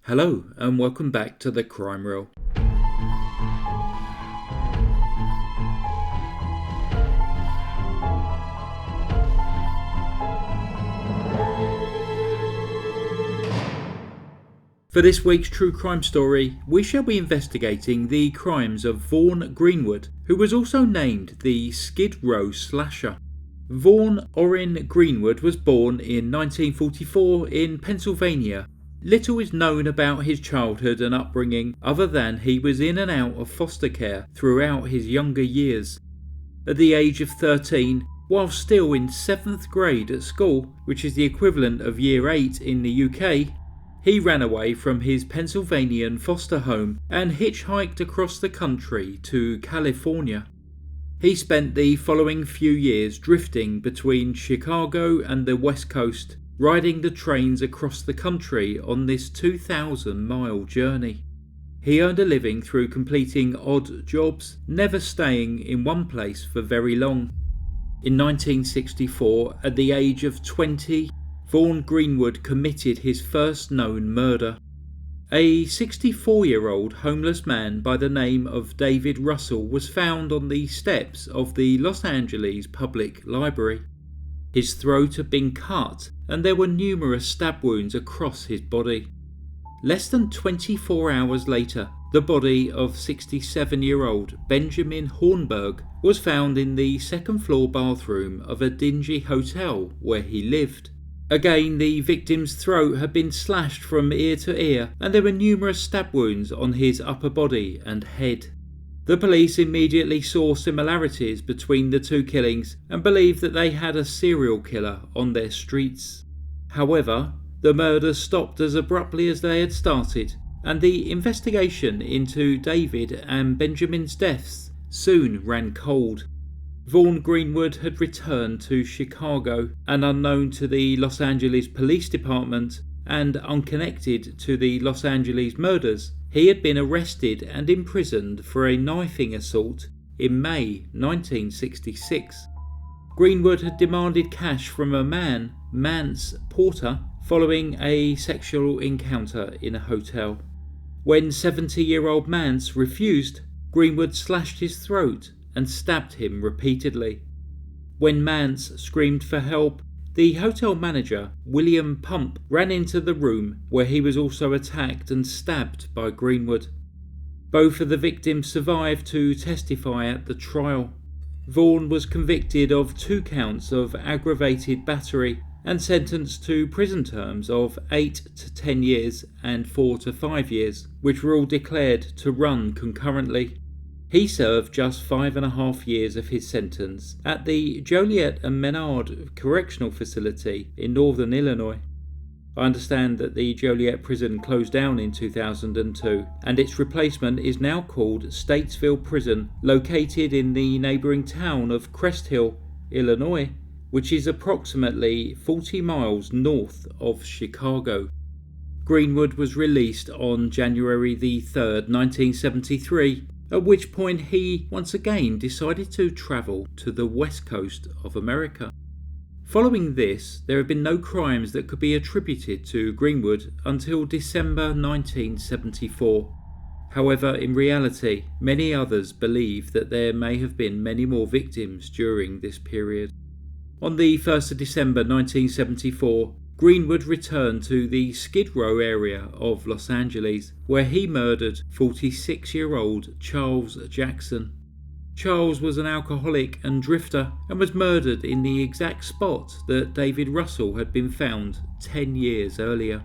Hello and welcome back to the Crime Reel. For this week's true crime story, we shall be investigating the crimes of Vaughn Greenwood, who was also named the Skid Row Slasher. Vaughn Orrin Greenwood was born in 1944 in Pennsylvania. Little is known about his childhood and upbringing other than he was in and out of foster care throughout his younger years. At the age of 13, while still in 7th grade at school, which is the equivalent of year 8 in the UK, he ran away from his Pennsylvanian foster home and hitchhiked across the country to California. He spent the following few years drifting between Chicago and the West Coast, riding the trains across the country on this 2,000-mile journey. He earned a living through completing odd jobs, never staying in one place for very long. In 1964, at the age of 20, Vaughn Greenwood committed his first known murder. A 64-year-old homeless man by the name of David Russell was found on the steps of the Los Angeles Public Library. His throat had been cut and there were numerous stab wounds across his body. Less than 24 hours later, the body of 67-year-old Benjamin Hornberg was found in the second-floor bathroom of a dingy hotel where he lived. Again, the victim's throat had been slashed from ear to ear and there were numerous stab wounds on his upper body and head. The police immediately saw similarities between the two killings and believed that they had a serial killer on their streets. However, the murders stopped as abruptly as they had started, and the investigation into David and Benjamin's deaths soon ran cold. Vaughn Greenwood had returned to Chicago, and unknown to the Los Angeles Police Department and unconnected to the Los Angeles murders, he had been arrested and imprisoned for a knifing assault in May 1966. Greenwood had demanded cash from a man, Mance Porter, following a sexual encounter in a hotel. When 70-year-old Mance refused, Greenwood slashed his throat and stabbed him repeatedly. When Mance screamed for help, the hotel manager, William Pump, ran into the room where he was also attacked and stabbed by Greenwood. Both of the victims survived to testify at the trial. Vaughn was convicted of 2 counts of aggravated battery and sentenced to prison terms of 8 to 10 years and 4 to 5 years, which were all declared to run concurrently. He served just 5.5 years of his sentence at the Joliet and Menard Correctional Facility in northern Illinois. I understand that the Joliet prison closed down in 2002 and its replacement is now called Statesville Prison, located in the neighbouring town of Crest Hill, Illinois, which is approximately 40 miles north of Chicago. Greenwood was released on January the 3rd, 1973, at which point he once again decided to travel to the west coast of America. Following this, there have been no crimes that could be attributed to Greenwood until December 1974. However, in reality, many others believe that there may have been many more victims during this period. On the 1st of December 1974, Greenwood returned to the Skid Row area of Los Angeles, where he murdered 46-year-old Charles Jackson. Charles was an alcoholic and drifter and was murdered in the exact spot that David Russell had been found 10 years earlier.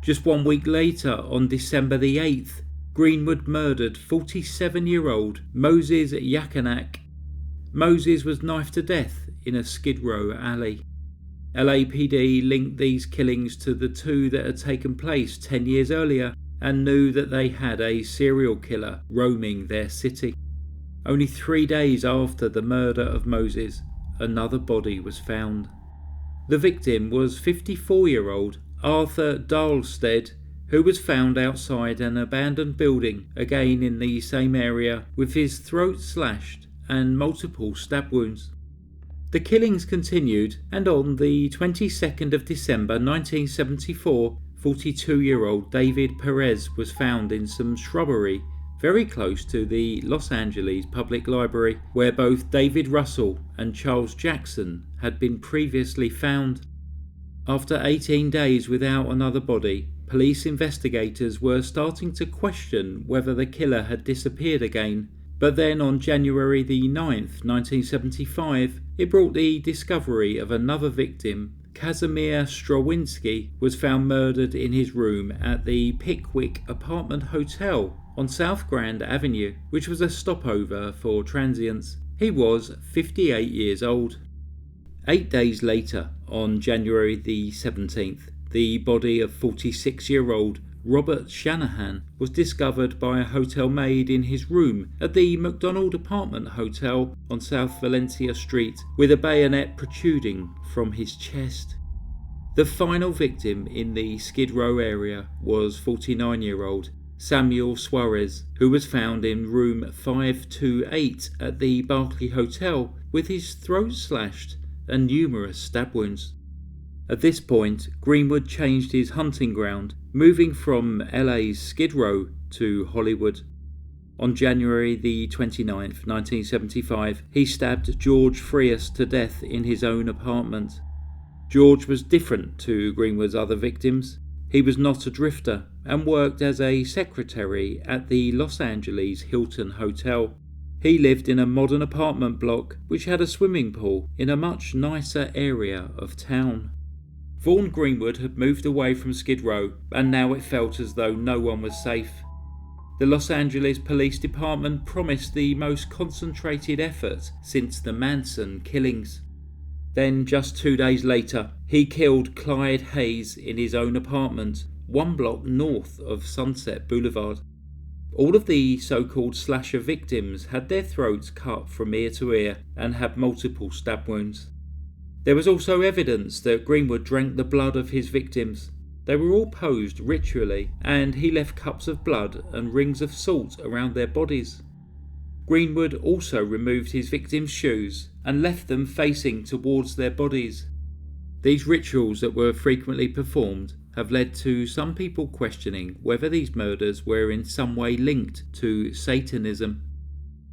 Just 1 week later, on December the 8th, Greenwood murdered 47-year-old Moses Yakinak. Moses was knifed to death in a Skid Row alley. LAPD linked these killings to the 2 that had taken place 10 years earlier and knew that they had a serial killer roaming their city. Only 3 days after the murder of Moses, another body was found. The victim was 54-year-old Arthur Dahlstead, who was found outside an abandoned building, again in the same area, with his throat slashed and multiple stab wounds. The killings continued, and on the 22nd of December 1974, 42-year-old David Perez was found in some shrubbery very close to the Los Angeles Public Library, where both David Russell and Charles Jackson had been previously found. After 18 days without another body, police investigators were starting to question whether the killer had disappeared again. But then on January the 9th, 1975, it brought the discovery of another victim. Kazimierz Strawinski was found murdered in his room at the Pickwick Apartment Hotel on South Grand Avenue, which was a stopover for transients. He was 58 years old. 8 days later, on January the 17th, the body of 46-year-old Robert Shanahan was discovered by a hotel maid in his room at the McDonald Apartment Hotel on South Valencia Street, with a bayonet protruding from his chest. The final victim in the Skid Row area was 49-year-old Samuel Suarez, who was found in room 528 at the Barclay Hotel with his throat slashed and numerous stab wounds. At this point, Greenwood changed his hunting ground, moving from LA's Skid Row to Hollywood. On January the 29th, 1975, he stabbed George Frias to death in his own apartment. George was different to Greenwood's other victims. He was not a drifter and worked as a secretary at the Los Angeles Hilton Hotel. He lived in a modern apartment block which had a swimming pool in a much nicer area of town. Vaughn Greenwood had moved away from Skid Row, and now it felt as though no one was safe. The Los Angeles Police Department promised the most concentrated effort since the Manson killings. Then, just 2 days later, he killed Clyde Hayes in his own apartment, 1 block north of Sunset Boulevard. All of the so-called slasher victims had their throats cut from ear to ear and had multiple stab wounds. There was also evidence that Greenwood drank the blood of his victims. They were all posed ritually, and he left cups of blood and rings of salt around their bodies. Greenwood also removed his victims' shoes and left them facing towards their bodies. These rituals that were frequently performed have led to some people questioning whether these murders were in some way linked to Satanism.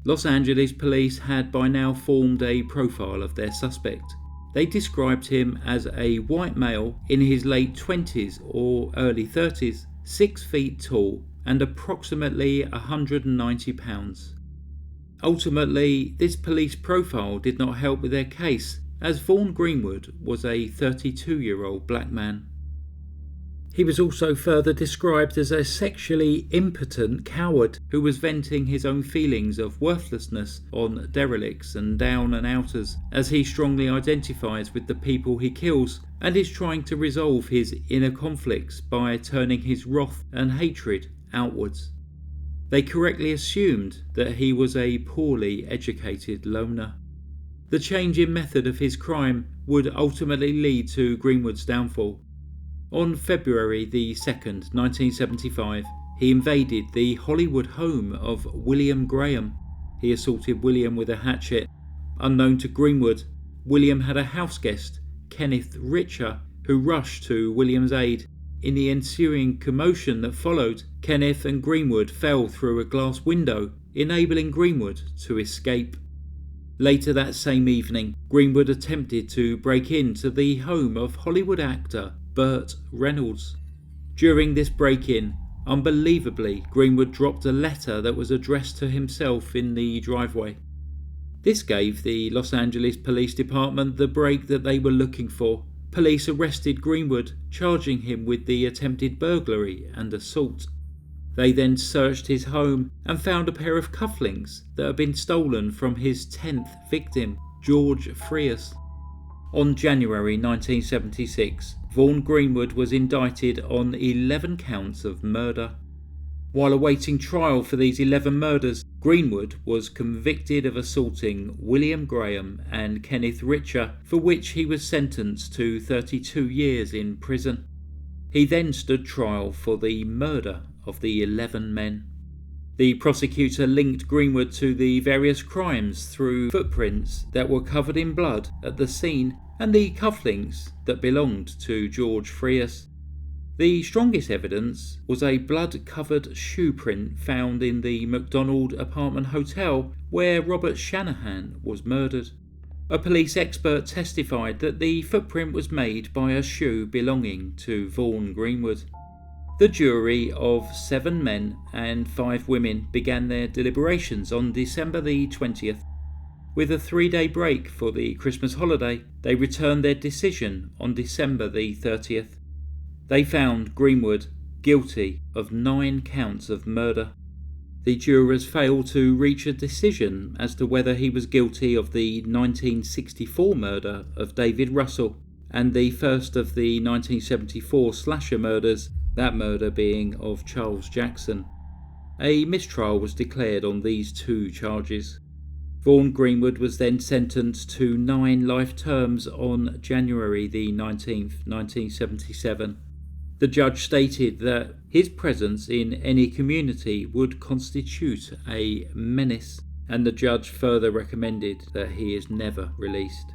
Los Angeles police had by now formed a profile of their suspect. They described him as a white male in his late 20s or early 30s, 6 feet tall and approximately 190 pounds. Ultimately, this police profile did not help with their case, as Vaughn Greenwood was a 32-year-old black man. He was also further described as a sexually impotent coward who was venting his own feelings of worthlessness on derelicts and down and outers, as he strongly identifies with the people he kills and is trying to resolve his inner conflicts by turning his wrath and hatred outwards. They correctly assumed that he was a poorly educated loner. The change in method of his crime would ultimately lead to Greenwood's downfall. On February the 2nd, 1975, he invaded the Hollywood home of William Graham. He assaulted William with a hatchet. Unknown to Greenwood, William had a house guest, Kenneth Richer, who rushed to William's aid. In the ensuing commotion that followed, Kenneth and Greenwood fell through a glass window, enabling Greenwood to escape. Later that same evening, Greenwood attempted to break into the home of Hollywood actor Burt Reynolds. During this break-in, unbelievably, Greenwood dropped a letter that was addressed to himself in the driveway. This gave the Los Angeles Police Department the break that they were looking for. Police arrested Greenwood, charging him with the attempted burglary and assault. They then searched his home and found a pair of cufflinks that had been stolen from his 10th victim, George Frias. On January 1976, Vaughn Greenwood was indicted on 11 counts of murder. While awaiting trial for these 11 murders, Greenwood was convicted of assaulting William Graham and Kenneth Richer, for which he was sentenced to 32 years in prison. He then stood trial for the murder of the 11 men. The prosecutor linked Greenwood to the various crimes through footprints that were covered in blood at the scene and the cufflinks that belonged to George Frias. The strongest evidence was a blood-covered shoe print found in the McDonald apartment hotel where Robert Shanahan was murdered. A police expert testified that the footprint was made by a shoe belonging to Vaughn Greenwood. The jury of 7 men and 5 women began their deliberations on December the 20th. With a 3-day break for the Christmas holiday, they returned their decision on December the 30th. They found Greenwood guilty of 9 counts of murder. The jurors failed to reach a decision as to whether he was guilty of the 1964 murder of David Russell and the first of the 1974 slasher murders, that murder being of Charles Jackson. A mistrial was declared on these 2 charges. Vaughn Greenwood was then sentenced to 9 life terms on January the 19th, 1977. The judge stated that his presence in any community would constitute a menace, and the judge further recommended that he is never released.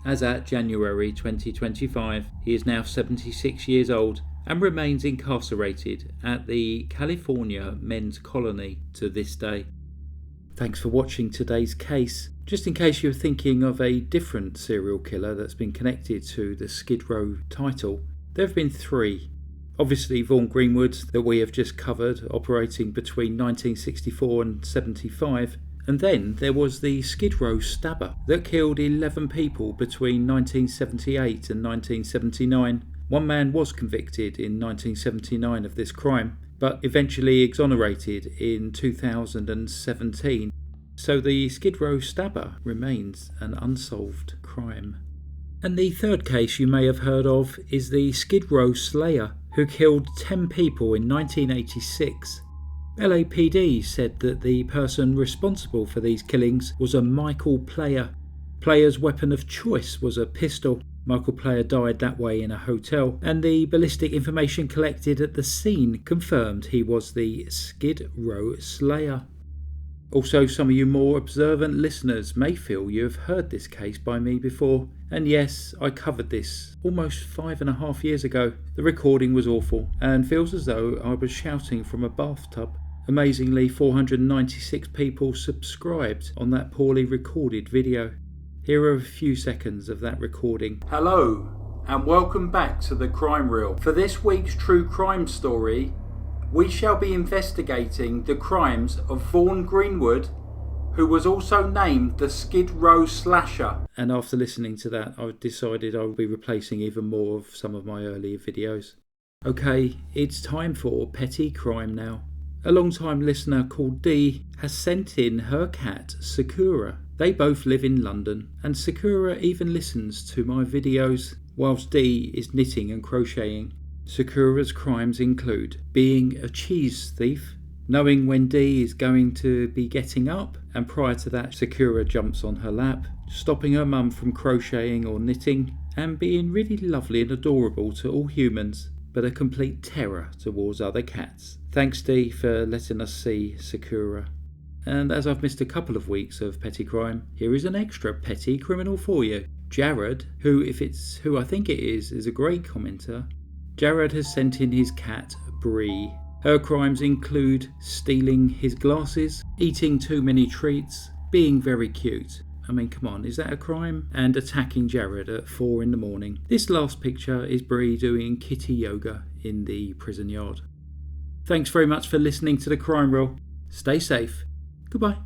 As at January 2025, he is now 76 years old and remains incarcerated at the California Men's Colony to this day. Thanks for watching today's case. Just in case you're thinking of a different serial killer that's been connected to the Skid Row title, there have been 3. Obviously Vaughn Greenwood that we have just covered, operating between 1964 and 75, and then there was the Skid Row stabber that killed 11 people between 1978 and 1979. One man was convicted in 1979 of this crime, but eventually exonerated in 2017. So the Skid Row stabber remains an unsolved crime. And the third case you may have heard of is the Skid Row Slayer, who killed 10 people in 1986. LAPD said that the person responsible for these killings was a Michael Player. Player's weapon of choice was a pistol. Michael Player died that way in a hotel, and the ballistic information collected at the scene confirmed he was the Skid Row Slayer. Also, some of you more observant listeners may feel you have heard this case by me before, and yes, I covered this almost 5.5 years ago. The recording was awful and feels as though I was shouting from a bathtub. Amazingly, 496 people subscribed on that poorly recorded video. Here are a few seconds of that recording. Hello, and welcome back to the Crime Reel. For this week's true crime story, we shall be investigating the crimes of Vaughn Greenwood, who was also named the Skid Row Slasher. And after listening to that, I've decided I will be replacing even more of some of my earlier videos. Okay, it's time for petty crime now. A long-time listener called Dee has sent in her cat, Sakura. They both live in London, and Sakura even listens to my videos whilst Dee is knitting and crocheting. Sakura's crimes include being a cheese thief, knowing when Dee is going to be getting up, and prior to that Sakura jumps on her lap, stopping her mum from crocheting or knitting, and being really lovely and adorable to all humans, but a complete terror towards other cats. Thanks Dee for letting us see Sakura. And as I've missed a couple of weeks of petty crime, here is an extra petty criminal for you. Jared, who if it's who I think it is a great commenter. Jared has sent in his cat, Bree. Her crimes include stealing his glasses, eating too many treats, being very cute. I mean, come on, is that a crime? And attacking Jared at 4 in the morning. This last picture is Bree doing kitty yoga in the prison yard. Thanks very much for listening to the Crime Reel. Stay safe. Goodbye.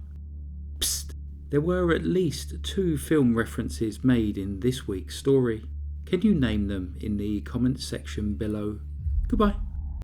Psst. There were at least 2 film references made in this week's story. Can you name them in the comments section below? Goodbye.